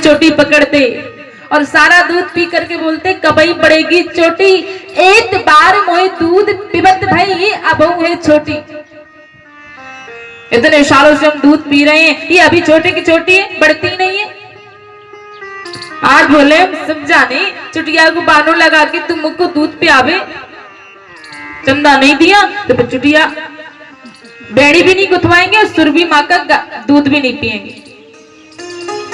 चोटी पकड़ते और सारा दूध पी करके बोलते कबई पड़ेगी चोटी, एक बार मोए दूध पिबत भई अब है छोटी। इतने सालों से हम दूध पी रहे हैं, ये अभी छोटे की छोटी है, बढ़ती नहीं है। आज बोले हम सब जाने चुटिया को बानो लगा के तुम मुझको दूध पियावे, चंदा नहीं दिया तो चुटिया बेड़ी भी नहीं गुथवाएंगे और सुरभि माँ का दूध भी नहीं पिएंगे।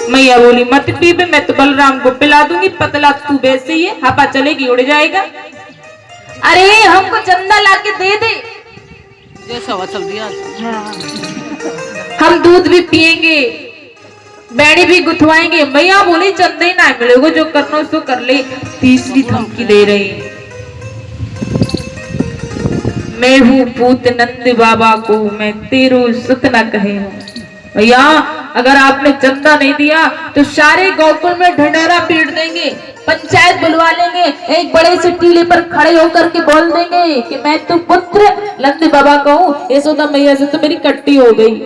मैया बोली मत पीबे, मैं तो बलराम को पिला दूंगी, पतला तू वैसे ही है, हवा चलेगी उड़ जाएगा। अरे हमको चंदा लाके दे दे, जैसा हवा चल दिया हम दूध भी पिएंगे, बेड़ी भी गुथवाएंगे। मैया बोली चंदे ही ना मिलेगा, जो करना उसको कर ले। तीसरी धमकी दे रही, मैं हूँ पूत नंद बाबा को मैं तेरो सुत न कहे हूँ। भैया अगर आपने चंदा नहीं दिया तो सारे गोकुल में ढंढेरा पीट देंगे, पंचायत बुलवा लेंगे, एक बड़े से टीले पर खड़े होकर के बोल देंगे कि मैं तो पुत्र नंद बाबा का हूँ, यशोदा मैया से तो मेरी कट्टी हो गई,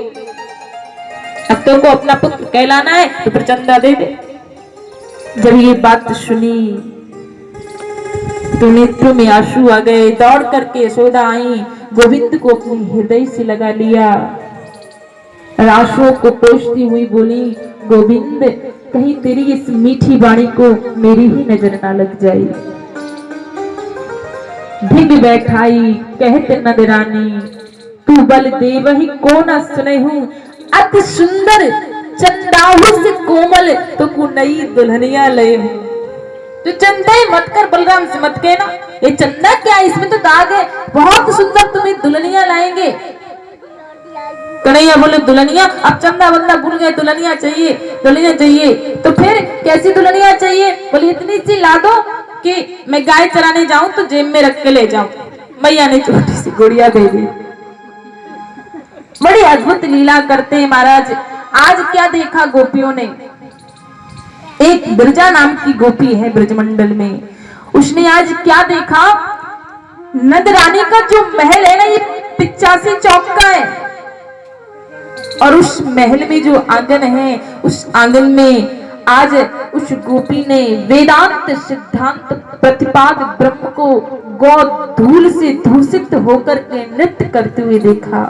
अब तुमको अपना पुत्र कहलाना है तो फिर चंदा दे दे। जब ये बात सुनी तो नेत्रों में आंसू आ गए। दौड़ करके यशोदा आई, गोविंद को अपने हृदय से लगा लिया, आंसुओं को पोंछती हुई बोली गोविंद कहीं तेरी इस मीठी वाणी को मेरी ही नजर ना लग जाए। भिग बैठाई कहते नदरानी, तू बल देव ही को न सुने हूँ, अति सुंदर चंदाहु से कोमल तो को नई दुल्हनिया ले हूँ। तो चंदा ही मत कर, बलराम से मत कहना, ये चंदा क्या, इसमें तो दाग है, बहुत सुंदर तुम्हें दुल्हनिया लाएंगे। कन्हैया बोले दुल्हनिया, अब चंदा बंदा भूल गए, दुल्हनिया चाहिए, दुल्हनिया चाहिए। तो फिर कैसी दुल्हनिया चाहिए? बोले इतनी सी ला दो कि मैं गाय चराने जाऊं तो जेब में रख के ले जाऊं। मैया ने छोटी सी गुड़िया दे दी। बड़ी अद्भुत लीला करते हैं महाराज। आज क्या देखा गोपियों ने, एक ब्रजा नाम की गोपी है ब्रजमंडल में, उसने आज क्या देखा, नंद रानी का जो महल है ना ये 85 चौक का है, और उस महल में जो आंगन है उस आंगन में आज उस गोपी ने वेदांत सिद्धांत प्रतिपाद ब्रह्म को गौ धूल से दूषित होकर के नृत्य करते हुए देखा।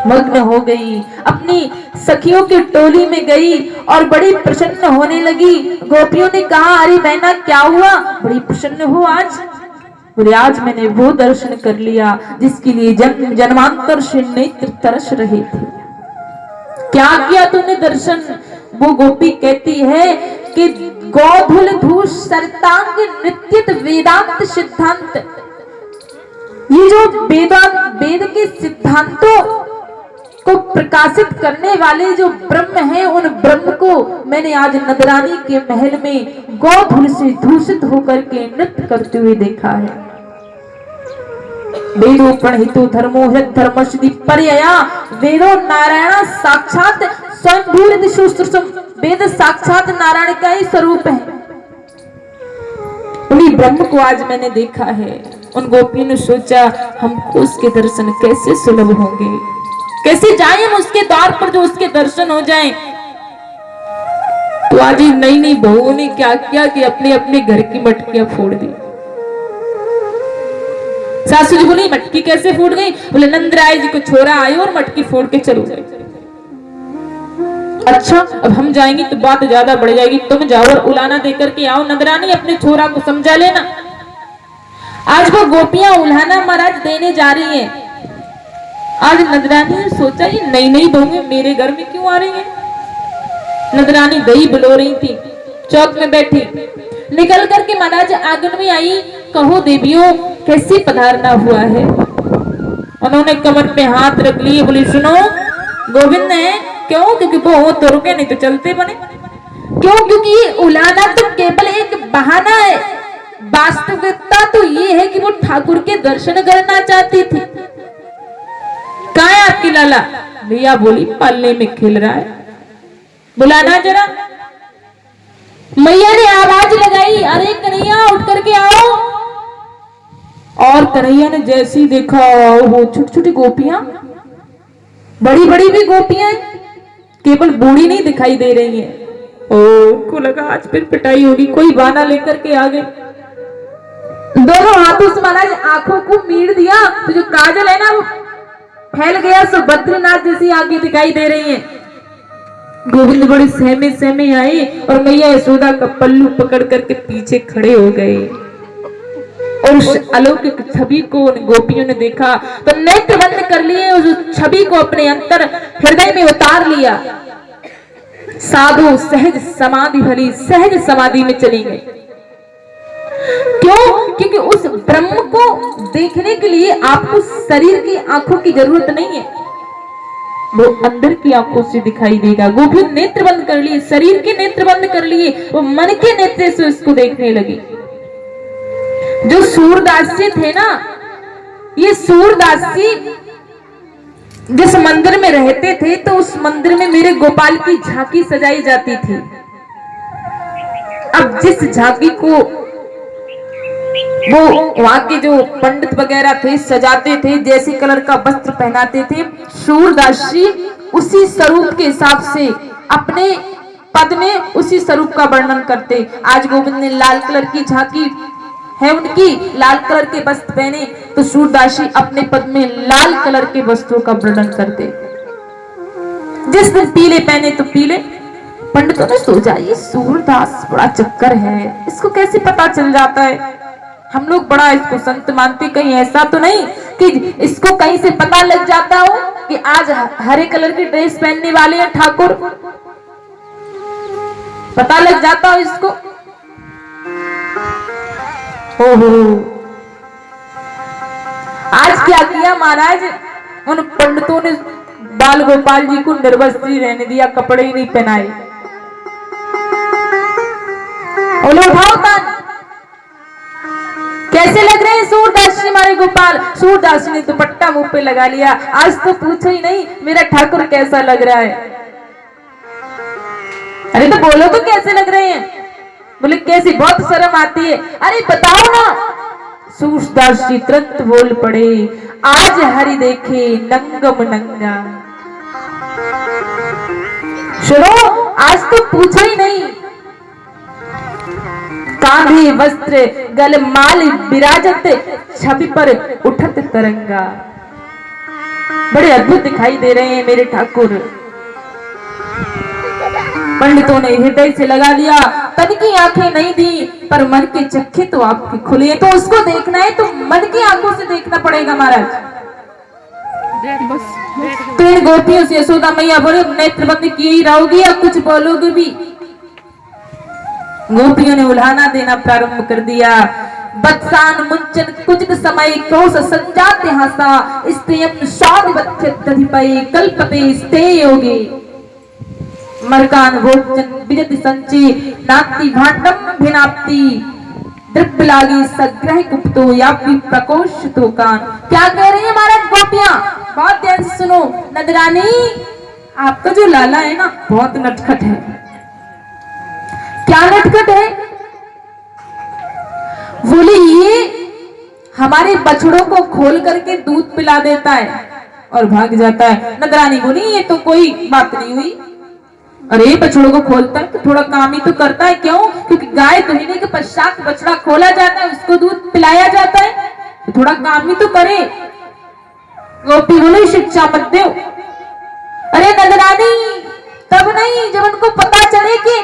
मग्न हो गई, अपनी सखियों की टोली में गई और बड़ी प्रसन्न होने लगी। गोपियों ने कहा अरे बहना क्या हुआ, बड़ी प्रसन्न हो आज? बोले आज मैंने वो दर्शन कर लिया जिसके लिए जन्म जन्मांतर से नेत्र तरस रहे थे। क्या किया तूने दर्शन? वो गोपी कहती है कि गौधुल धूष सरतांग नित्य वेदांत सिद्धांत, ये जो वेद के सिद्धांतों को प्रकाशित करने वाले जो ब्रह्म है, उन ब्रह्म को मैंने आज नंदरानी के महल में गौधुल से दूषित होकर के नृत्य करते हुए देखा है। वेदो प्रणहितो धर्मो हृद धर्मश्री पर्यया, वेदो नारायण साक्षात स्वयं दिशुश्रुतम, वेद साक्षात नारायण का ही स्वरूप है। उन्हीं ब्रह्म को आज मैंने देखा है। उन गोपियों ने सोचा हमको उसके दर्शन कैसे सुलभ होंगे, कैसे जाएं हम उसके द्वार पर जो उसके दर्शन हो जाएं। तो आज नई नई बहुओं ने क्या किया कि अपने अपने घर की मटकियां फोड़ दी। सासू जी बोली मटकी कैसे फूट गई? बोले नंदराय जी को छोरा आए और मटकी फोड़ के चलो गए। अच्छा अब हम जाएंगे तो बात ज्यादा बढ़ जाएगी, तुम जाओ और उलाना देकर के आओ, नंदरानी अपने छोरा को समझा लेना। आज वो गोपियां उल्हाना महाराज देने जा रही हैं। आज नंदरानी ने सोचा ये नई नई बहुएं मेरे घर में क्यों आ रही हैं? नंदरानी दही बुलो रही थी, चौक में बैठी, निकल करके महाराज आंगन में आई। कहो देवियों कैसे पधारना हुआ है? उन्होंने कमर पे हाथ रख लिए, बोली सुनो गोविंद है। क्यों? क्योंकि वो तो रुके नहीं तो चलते बने। क्यों? क्योंकि उलाना तो केवल एक बहाना है, वास्तविकता तो ये है कि वो ठाकुर के दर्शन करना चाहती थी। कहाँ है आपकी लाला? भैया बोली पालने में खेल रहा है, बुलाना जरा। मैया ने आवाज लगाई अरे कन्हैया उठ करके आओ। और कन्हैया ने जैसे ही देखा वो छोटी छोटी गोपियां, बड़ी बड़ी भी गोपियां, केवल बूढ़ी नहीं दिखाई दे रही है। ओ, उनको लगा आज फिर पिटाई होगी, कोई बहाना लेकर के आ गए। दोनों हाथों से महाराज आंखों को मीड़ दिया, तो जो काजल है ना वो फैल गया, सो बद्रीनाथ जैसी आंखें दिखाई दे रही हैं। गोविंद बड़े सहमे सहमे आए और मैया यशोदा का पल्लू पकड़ करके पीछे खड़े हो गए। और उस अलौकिक छवि को उन गोपियों ने देखा तो नेत्र बंद कर लिए, उस छवि को अपने अंतर हृदय में उतार लिया। साधु सहज समाधि भरी सहज समाधि में चली गई। क्यों? क्योंकि उस ब्रह्म को देखने के लिए आपको शरीर की आंखों की जरूरत नहीं है, वो अंदर की आंखों से दिखाई देगा। गोपियों नेत्र बंद कर लिए, शरीर के नेत्र बंद कर लिए, वो मन के नेत्र से उसको देखने लगी। जो सूरदासी थे ना, ये सूरदासी जिस मंदिर में रहते थे तो उस मंदिर में मेरे गोपाल की झांकी सजाई जाती थी। अब जिस झांकी को वो वहां के जो पंडित वगैरह थे सजाते थे, जैसे कलर का वस्त्र पहनाते थे, सूरदासी उसी स्वरूप के हिसाब से अपने पद में उसी स्वरूप का वर्णन करते। आज गोविंद ने लाल कलर की झांकी है उनकी, लाल कलर के वस्त्र पहने, तो सूरदासी अपने पद में लाल कलर के वस्त्रों का वर्णन करते। जिस दिन पीले पहने तो पीले। पंडितों ने सोचा ये सूरदास बड़ा चक्कर है, इसको कैसे पता चल जाता है। हम लोग बड़ा इसको संत मानते, कहीं ऐसा तो नहीं कि इसको कहीं से पता लग जाता हो कि आज हरे कलर की ड्रेस पहनने वाले हैं ठाकुर, पता लग जाता हो इसको। ओहो, आज क्या किया महाराज, उन पंडितों ने बाल गोपाल जी को निर्वस्त्री रहने दिया, कपड़े ही नहीं पहनाए। उठाओ तान, कैसे लग रहे हैं सूरदास जी हमारे गोपाल। सूरदास ने दुपट्टा मुंह पे लगा लिया, आज तो पूछो ही नहीं मेरा ठाकुर कैसा लग रहा है। अरे तो बोलो तो कैसे लग रहे हैं। बोले कैसी, बहुत शर्म आती है। अरे बताओ ना। सूरदास जी तुरंत बोल पड़े, आज हरि देखे नंगम नंगा। सुनो, आज तो पूछो ही नहीं। कांधे वस्त्र गल माल विराजत, छवि पर उठत तरंगा। बड़े अद्भुत दिखाई दे रहे हैं मेरे ठाकुर। पंडितों ने हृदय से लगा लिया, तन की आंखें नहीं दी पर मन के चक्के तो आपके खुले, तो उसको देखना है तो मन की आंखों से देखना पड़ेगा महाराज। तो इन गोपियों से यशोदा मैया बोले नेत्रबंद किए ही रहोगी या कुछ बोलोगे भी। गोपियों ने उल्हाना देना प्रारंभ कर दिया। बत्सान मुंचन कुछ समय क्रोश संजाते हंसा, स्त्रियं शादिवत्यधिपये कल्पते स्ते योगे। मरकान भोजन विजति संची नाक्ति भांडम भिनाप्ति, द्रव्य लागी सग्रह कुप्तो यापी प्रकोष्ठ तो कान। क्या कह रही है महाराज गोपियां, बहुत ध्यान से सुनो। नंदरानी, आपका जो लाला है ना बहुत नटखट है। क्या नटखट है? बोले ये हमारे बछड़ों को खोल करके दूध पिला देता है और भाग जाता है। नंदरानी बोली ये तो कोई बात नहीं हुई। अरे बछड़ों को खोलता है तो थोड़ा काम ही तो करता है। क्यों? क्योंकि गाय दुहने के पश्चात बछड़ा खोला जाता है, उसको दूध पिलाया जाता है, तो थोड़ा काम ही तो करे। गोपी बोले शिक्षा मत दो। अरे नंदरानी, तब नहीं जब उनको पता चले कि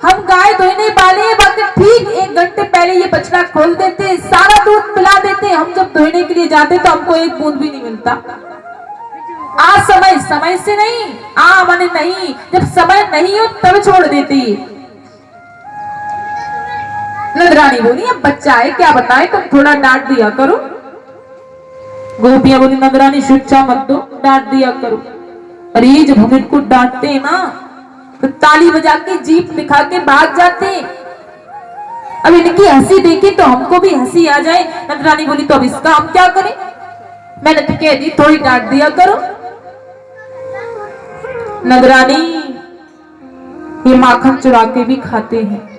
हम गाय धोने वाले हैं, बाकी ठीक 1 घंटे पहले ये बछड़ा खोल देते, सारा दूध पिला देते। हम जब धोने के लिए जाते तो हमको 1 बूंद भी नहीं मिलता। आ समय, समय से नहीं, आ माने नहीं, जब समय नहीं हो तब छोड़ देती। नंदरानी बोली अब बच्चा है क्या बताए, तुम थोड़ा डांट दिया करो। गोपियां बोली नंदरानी शिक्षा मत दो, डांट दिया करो। अरे जब हम इनको डांटते हैं ना तो ताली बजा के जीप दिखा के भाग जाते। अब इनकी हंसी देखी तो हमको भी हंसी आ जाए। नंदरानी बोली तो अब इसका हम क्या करें। मैंने तो कह दी थोड़ी डांट दिया करो। नंदरानी ये माखन चुरा के भी खाते हैं।